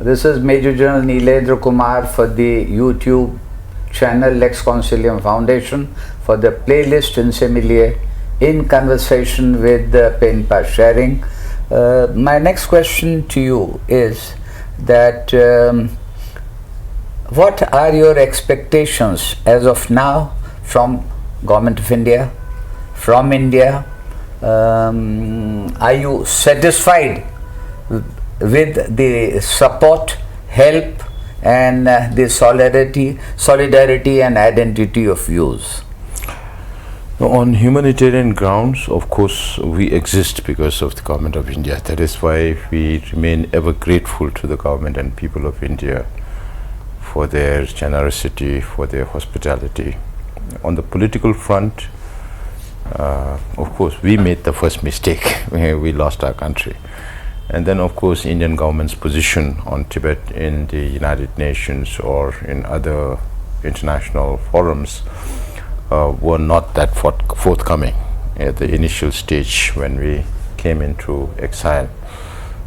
This is Major General Neelendra Kumar for the YouTube channel Lex Consilium Foundation for the playlist in Similie in conversation with Penpa Tsering. My next question to you is that what are your expectations as of now from Government of India, from India? Are you satisfied with the support, help and the solidarity and identity of views? On humanitarian grounds, of course, we exist because of the Government of India. That is why we remain ever grateful to the government and people of India for their generosity, for their hospitality. On the political front, of course, we made the first mistake. We lost our country. And then, of course, Indian government's position on Tibet in the United Nations or in other international forums were not that forthcoming at the initial stage when we came into exile.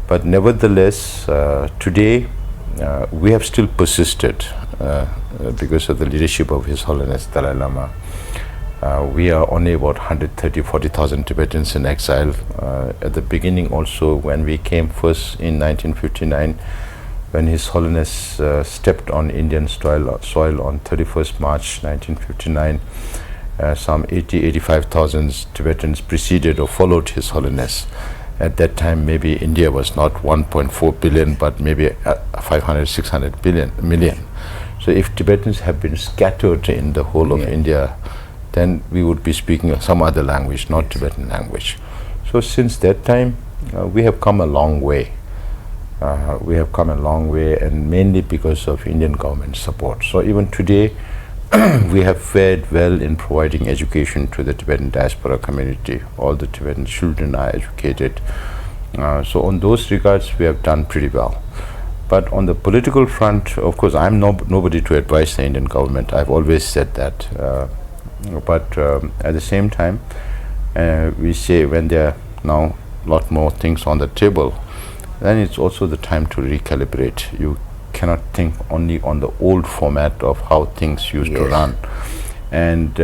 But nevertheless, today we have still persisted because of the leadership of His Holiness Dalai Lama. We are only about 130,000-40,000 Tibetans in exile. At the beginning also, when we came first in 1959, when His Holiness stepped on Indian soil on 31st March 1959, some 80,000-85,000 Tibetans preceded or followed His Holiness. At that time, maybe India was not 1.4 billion, but maybe 500-600 million. So if Tibetans have been scattered in the whole of India, then we would be speaking some other language, not Tibetan language. So since that time, we have come a long way. And mainly because of Indian government support. So even today, we have fared well in providing education to the Tibetan diaspora community. All the Tibetan children are educated. So on those regards, we have done pretty well. But on the political front, of course, I'm nobody to advise the Indian government. I've always said that. But at the same time, we say when there are now a lot more things on the table, then it's also the time to recalibrate. You cannot think only on the old format of how things used to run. And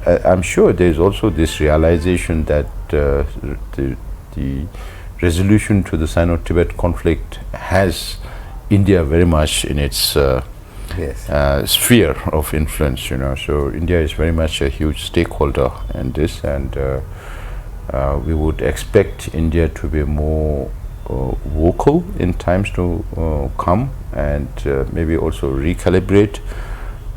I'm sure there's also this realization that the resolution to the Sino-Tibet conflict has India very much in its sphere of influence, So India is very much a huge stakeholder in this, and we would expect India to be more vocal in times to come, and maybe also recalibrate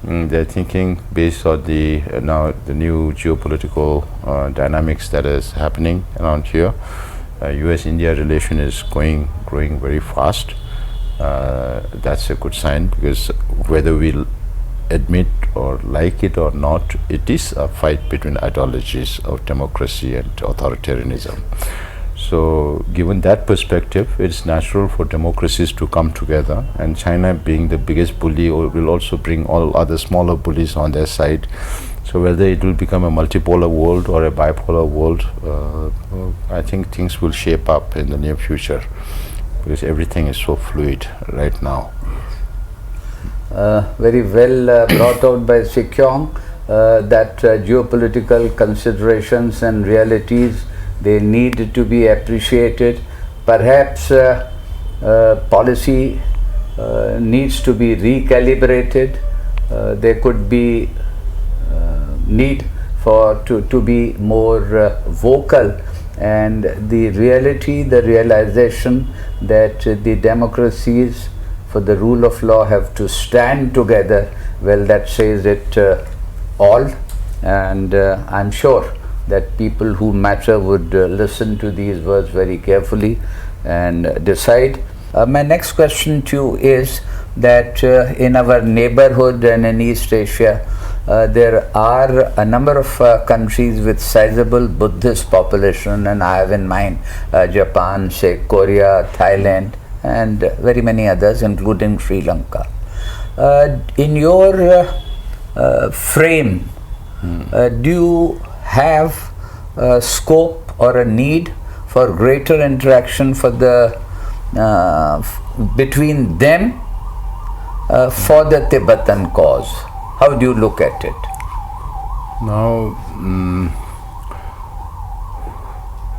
their thinking based on the now the new geopolitical dynamics that is happening around here. US-India relation is growing very fast. That's a good sign, because whether we'll admit or like it or not, it is a fight between ideologies of democracy and authoritarianism. So given that perspective, it's natural for democracies to come together, and China, being the biggest bully, will also bring all other smaller bullies on their side. So whether it will become a multipolar world or a bipolar world, I think things will shape up in the near future, because everything is so fluid right now. Very well brought out by Sikyong, that geopolitical considerations and realities, they need to be appreciated. Perhaps policy needs to be recalibrated. There could be need to be more vocal, and the realization that the democracies for the rule of law have to stand together, well, that says it all. And I'm sure that people who matter would listen to these words very carefully and decide. My next question to you is that in our neighborhood and in East Asia, there are a number of countries with sizable Buddhist population, and I have in mind Japan, say Korea, Thailand, and very many others, including Sri Lanka. In your frame, do you have scope or a need for greater interaction for the between them for the Tibetan cause. How do you look at it? Now,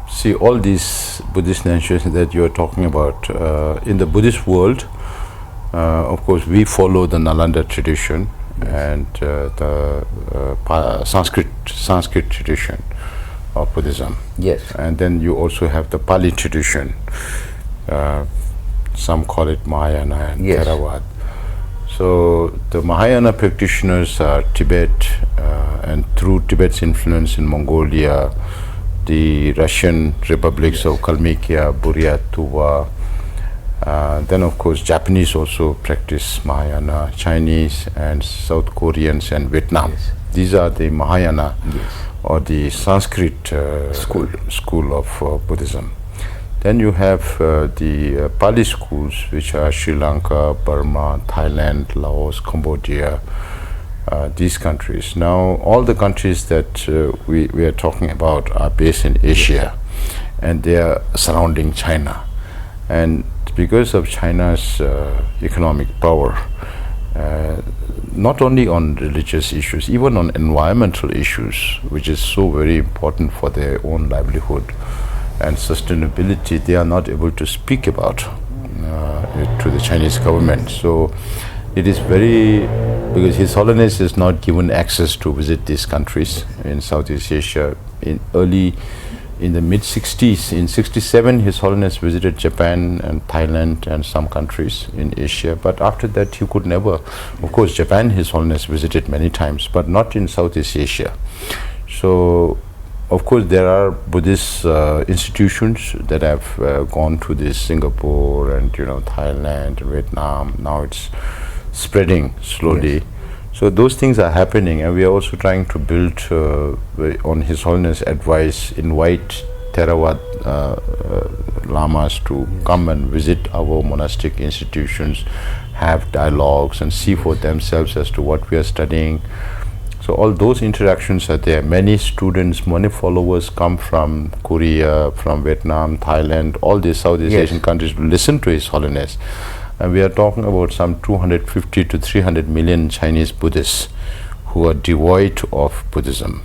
see, all these Buddhist nations that you are talking about, in the Buddhist world, of course, we follow the Nalanda tradition and the Sanskrit tradition of Buddhism. Yes. And then you also have the Pali tradition. Some call it Mahayana and Yes. Theravada. So the Mahayana practitioners are Tibet, and through Tibet's influence in Mongolia, the Russian republics of Kalmykia, Buryat, Tuva. Then of course Japanese also practice Mahayana, Chinese and South Koreans and Vietnam. Yes. These are the Mahayana, Yes. or the Sanskrit school of Buddhism. Then you have the Pali schools, which are Sri Lanka, Burma, Thailand, Laos, Cambodia, these countries. Now, all the countries that we are talking about are based in Asia, and they are surrounding China. And because of China's economic power, not only on religious issues, even on environmental issues, which is so very important for their own livelihood and sustainability, they are not able to speak about it to the Chinese government. So it is very, because His Holiness is not given access to visit these countries in Southeast Asia. In the mid-60s, in 67, His Holiness visited Japan and Thailand and some countries in Asia, but after that he could never. Of course, Japan His Holiness visited many times, but not in Southeast Asia. So, of course, there are Buddhist institutions that have gone to this Singapore and Thailand, Vietnam. Now it's spreading slowly. Yes. So those things are happening, and we are also trying to build, on His Holiness advice, invite Theravada lamas to come and visit our monastic institutions, have dialogues and see for themselves as to what we are studying. So all those interactions are there. Many students, many followers come from Korea, from Vietnam, Thailand, all these Southeast Asian countries to listen to His Holiness. And we are talking about some 250 to 300 million Chinese Buddhists who are devoid of Buddhism.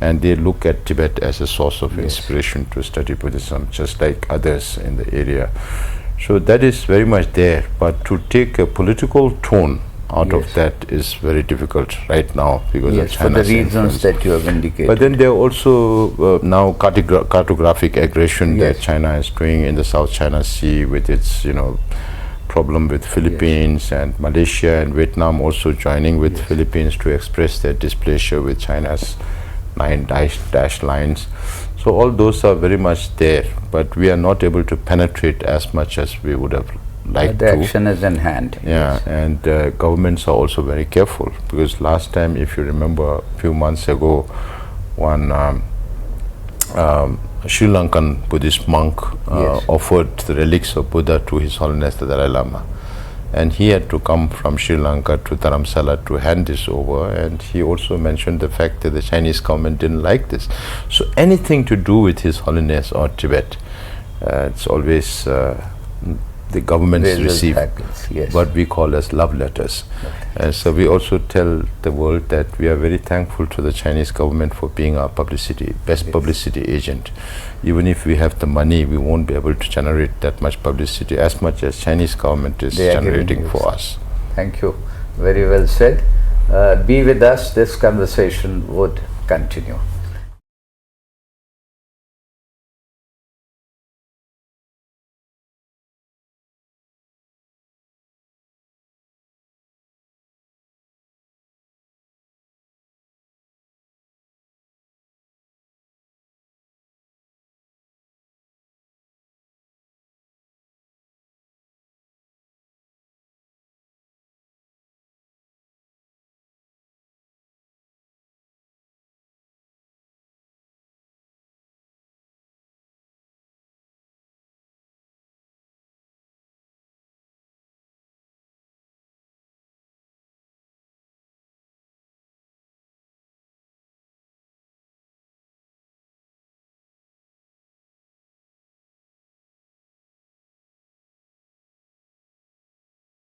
And they look at Tibet as a source of inspiration to study Buddhism, just like others in the area. So that is very much there. But to take a political tone out of that is very difficult right now because of China's for the reasons influence that you have indicated. But then there are also now cartographic aggression that China is doing in the South China Sea with its, problem with Philippines and Malaysia and Vietnam also joining with Philippines to express their displeasure with China's 9 dash lines. So all those are very much there, but we are not able to penetrate as much as we would have liked the to. action is in hand. Yeah, and governments are also very careful, because last time, if you remember, a few months ago, one Sri Lankan Buddhist monk offered the relics of Buddha to His Holiness the Dalai Lama, and he had to come from Sri Lanka to Dharamsala to hand this over. And he also mentioned the fact that the Chinese government didn't like this. So anything to do with His Holiness or Tibet, it's always the governments receive what we call as love letters. And so we also tell the world that we are very thankful to the Chinese government for being our best publicity agent. Even if we have the money, we won't be able to generate that much publicity as much as Chinese government is generating for us. Thank you. Very well said. Be with us. This conversation would continue.